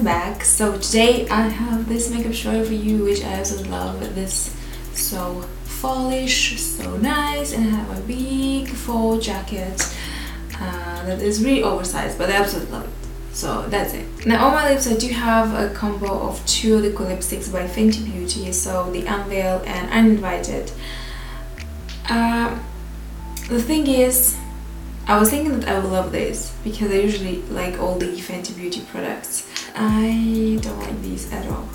welcome back. So today I have this makeup tutorial for you, which I absolutely love. This so fallish, so nice, and I have a big faux jacket that is really oversized, but I absolutely love it. So that's it. Now on my lips I do have a combo of two liquid lipsticks by Fenty Beauty, so the Unveil and Uninvited. The thing is, I was thinking that I would love this because I usually like all the Fenty Beauty products. I don't like these at all.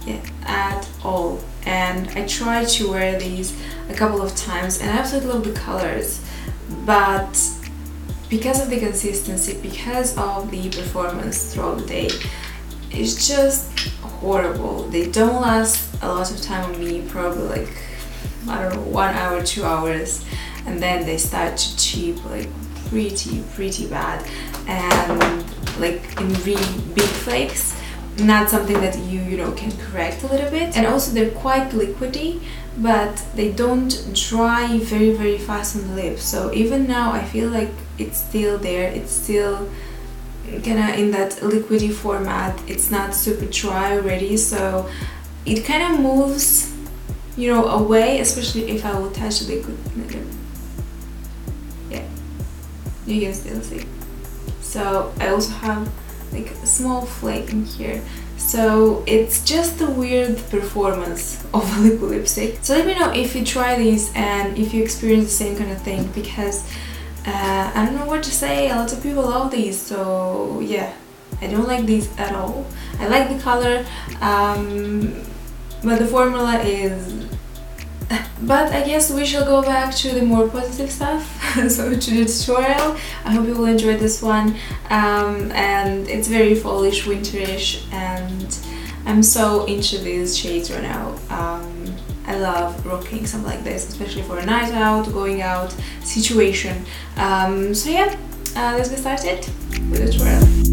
Yeah, at all. And I tried to wear these a couple of times and I absolutely love the colors, but because of the consistency, because of the performance throughout the day, it's just horrible. They don't last a lot of time on me, probably like, I don't know, 1 hour, 2 hours, and then they start to chip like pretty bad and like in really big flakes. Not something that you know can correct a little bit. And also they're quite liquidy, but they don't dry very fast on the lips. So even now I feel like it's still there, it's still kinda in that liquidy format. It's not super dry already, so it kind of moves, you know, away, especially if I will touch the liquid. Yeah, you can still see. So I also have like a small flake in here, so it's just a weird performance of a liquid lipstick. So let me know if you try these and if you experience the same kind of thing, because I don't know what to say. A lot of people love these, so yeah, I don't like these at all. I like the color, but the formula is... But I guess we shall go back to the more positive stuff, so to the tutorial. I hope you will enjoy this one, and it's very fallish, winterish, and I'm so into these shades right now. I love rocking something like this, especially for a night out, going out situation. So yeah, let's get started with the tutorial.